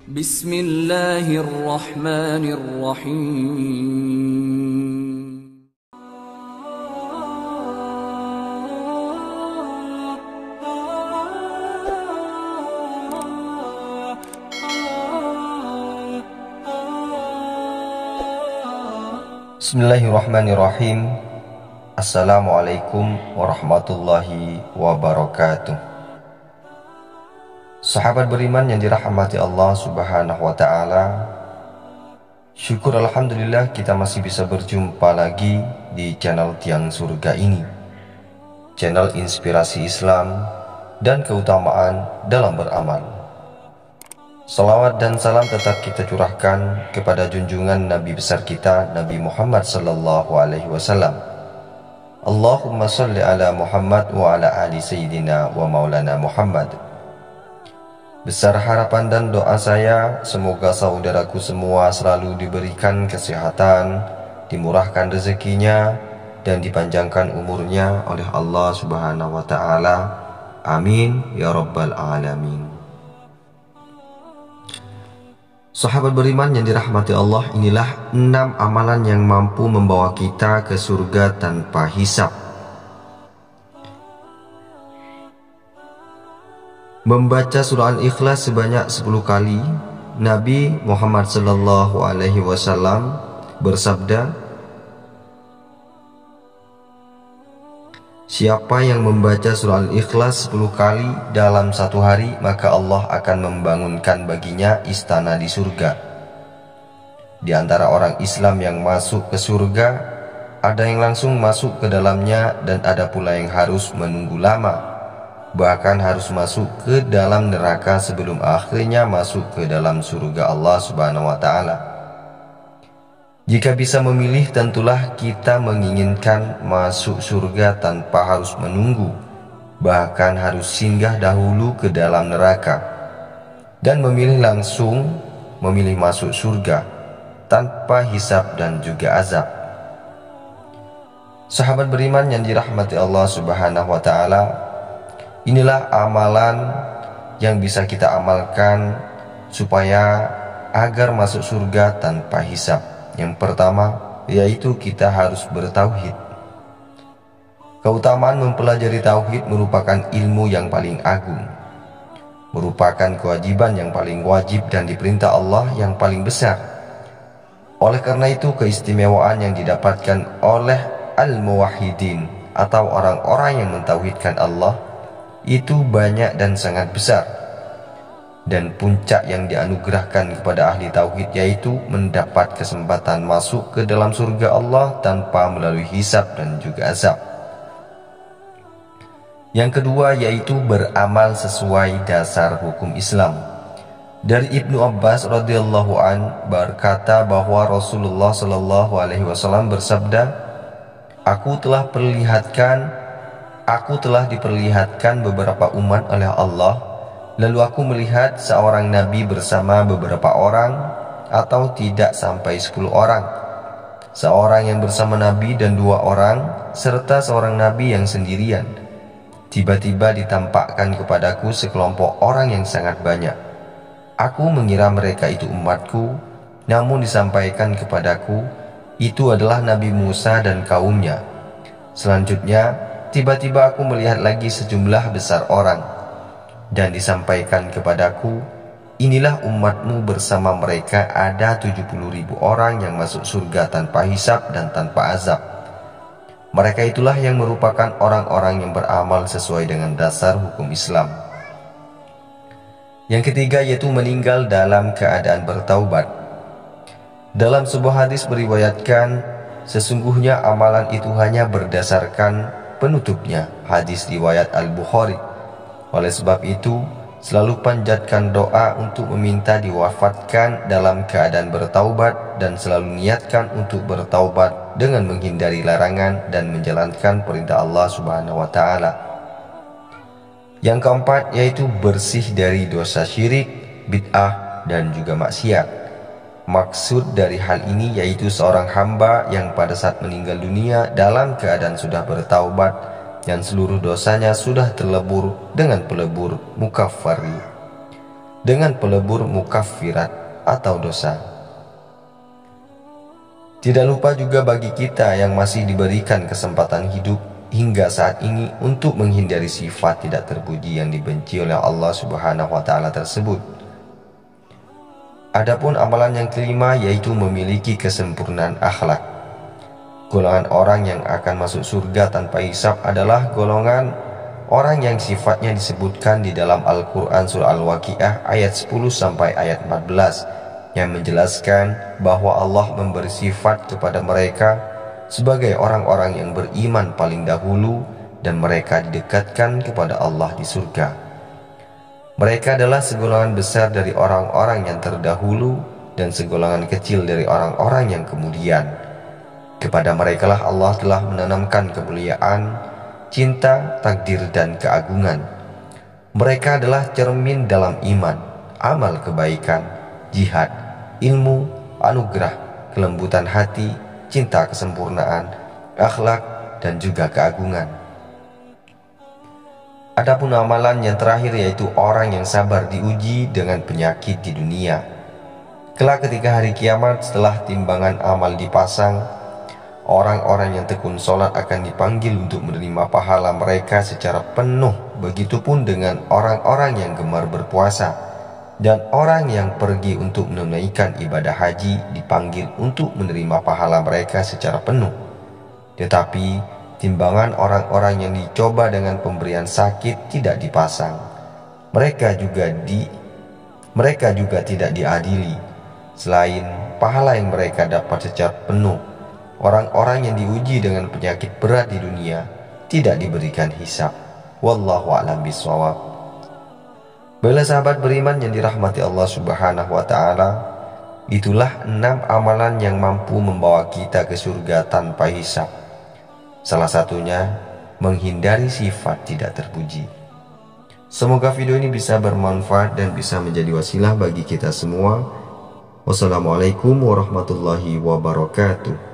Bismillahirrahmanirrahim. Bismillahirrahmanirrahim. Assalamualaikum warahmatullahi wabarakatuh. Sahabat beriman yang dirahmati Allah subhanahu wa ta'ala, syukur alhamdulillah kita masih bisa berjumpa lagi di channel Tiang Surga ini, channel inspirasi Islam dan keutamaan dalam beramal. Salawat dan salam tetap kita curahkan kepada junjungan Nabi besar kita, Nabi Muhammad sallallahu alaihi wasallam. Allahumma salli ala Muhammad wa ala ali sayyidina wa maulana Muhammad. Besar harapan dan doa saya, semoga saudaraku semua selalu diberikan kesehatan, dimurahkan rezekinya, dan dipanjangkan umurnya oleh Allah subhanahu wa ta'ala. Amin ya rabbal alamin. Sahabat beriman yang dirahmati Allah, inilah 6 amalan yang mampu membawa kita ke surga tanpa hisab. Membaca surah Al-Ikhlas sebanyak 10 kali. Nabi Muhammad sallallahu alaihi wasallam bersabda, siapa yang membaca surah Al-Ikhlas 10 kali dalam satu hari, maka Allah akan membangunkan baginya istana di surga. Di antara orang Islam yang masuk ke surga, ada yang langsung masuk ke dalamnya dan ada pula yang harus menunggu lama, bahkan harus masuk ke dalam neraka sebelum akhirnya masuk ke dalam surga Allah subhanahu wa ta'ala. Jika bisa memilih, tentulah kita menginginkan masuk surga tanpa harus menunggu, bahkan harus singgah dahulu ke dalam neraka, dan memilih langsung memilih masuk surga tanpa hisab dan juga azab. Sahabat beriman yang dirahmati Allah subhanahu wa ta'ala, inilah amalan yang bisa kita amalkan supaya agar masuk surga tanpa hisab. Yang pertama, yaitu kita harus bertauhid. Keutamaan mempelajari tauhid merupakan ilmu yang paling agung, merupakan kewajiban yang paling wajib dan diperintah Allah yang paling besar. Oleh karena itu, keistimewaan yang didapatkan oleh al-muwahhidin atau orang-orang yang mentauhidkan Allah itu banyak dan sangat besar. Dan puncak yang dianugerahkan kepada ahli tauhid yaitu mendapat kesempatan masuk ke dalam surga Allah tanpa melalui hisab dan juga azab. Yang kedua yaitu beramal sesuai dasar hukum Islam. Dari Ibnu Abbas radhiyallahu an berkata bahwa Rasulullah sallallahu alaihi wasallam bersabda, Aku telah diperlihatkan beberapa umat oleh Allah. Lalu aku melihat seorang nabi bersama beberapa orang, atau tidak sampai 10 orang. Seorang yang bersama nabi dan 2 orang, serta seorang nabi yang sendirian. Tiba-tiba ditampakkan kepadaku sekelompok orang yang sangat banyak. Aku mengira mereka itu umatku, namun disampaikan kepadaku itu adalah Nabi Musa dan kaumnya. Selanjutnya, tiba-tiba aku melihat lagi sejumlah besar orang, dan disampaikan kepadaku, inilah umatmu, bersama mereka ada 70.000 orang yang masuk surga tanpa hisab dan tanpa azab. Mereka itulah yang merupakan orang-orang yang beramal sesuai dengan dasar hukum Islam. Yang ketiga yaitu meninggal dalam keadaan bertaubat. Dalam sebuah hadis meriwayatkan, sesungguhnya amalan itu hanya berdasarkan penutupnya. Hadis riwayat Al-Bukhari. Oleh sebab itu, selalu panjatkan doa untuk meminta diwafatkan dalam keadaan bertaubat, dan selalu niatkan untuk bertaubat dengan menghindari larangan dan menjalankan perintah Allah subhanahu wa ta'ala. Yang keempat yaitu bersih dari dosa syirik, bid'ah, dan juga maksiat. Maksud dari hal ini yaitu seorang hamba yang pada saat meninggal dunia dalam keadaan sudah bertaubat dan seluruh dosanya sudah terlebur dengan pelebur mukaffari. dengan pelebur mukaffirat atau dosa. Tidak lupa juga bagi kita yang masih diberikan kesempatan hidup hingga saat ini untuk menghindari sifat tidak terpuji yang dibenci oleh Allah Subhanahu wa taala tersebut. Adapun amalan yang kelima yaitu memiliki kesempurnaan akhlak. Golongan orang yang akan masuk surga tanpa hisab adalah golongan orang yang sifatnya disebutkan di dalam Al-Quran surah Al-Waqiah ayat 10 sampai ayat 14 yang menjelaskan bahwa Allah memberi sifat kepada mereka sebagai orang-orang yang beriman paling dahulu dan mereka didekatkan kepada Allah di surga. Mereka adalah segolongan besar dari orang-orang yang terdahulu dan segolongan kecil dari orang-orang yang kemudian. Kepada merekalah Allah telah menanamkan kemuliaan, cinta, takdir, dan keagungan. Mereka adalah cermin dalam iman, amal kebaikan, jihad, ilmu, anugerah, kelembutan hati, cinta kesempurnaan, akhlak, dan juga keagungan. Adapun amalan yang terakhir yaitu orang yang sabar diuji dengan penyakit di dunia. Kelak ketika hari kiamat setelah timbangan amal dipasang, orang-orang yang tekun sholat akan dipanggil untuk menerima pahala mereka secara penuh. Begitupun dengan orang-orang yang gemar berpuasa. Dan orang yang pergi untuk menunaikan ibadah haji dipanggil untuk menerima pahala mereka secara penuh. Tetapi timbangan orang-orang yang dicoba dengan pemberian sakit tidak dipasang. Mereka juga tidak diadili. Selain pahala yang mereka dapat secara penuh, orang-orang yang diuji dengan penyakit berat di dunia tidak diberikan hisab. Wallahu a'lam bishawab. Baiklah sahabat beriman yang dirahmati Allah Subhanahu wa taala, itulah 6 amalan yang mampu membawa kita ke surga tanpa hisab. Salah satunya menghindari sifat tidak terpuji. Semoga video ini bisa bermanfaat dan bisa menjadi wasilah bagi kita semua. Wassalamualaikum warahmatullahi wabarakatuh.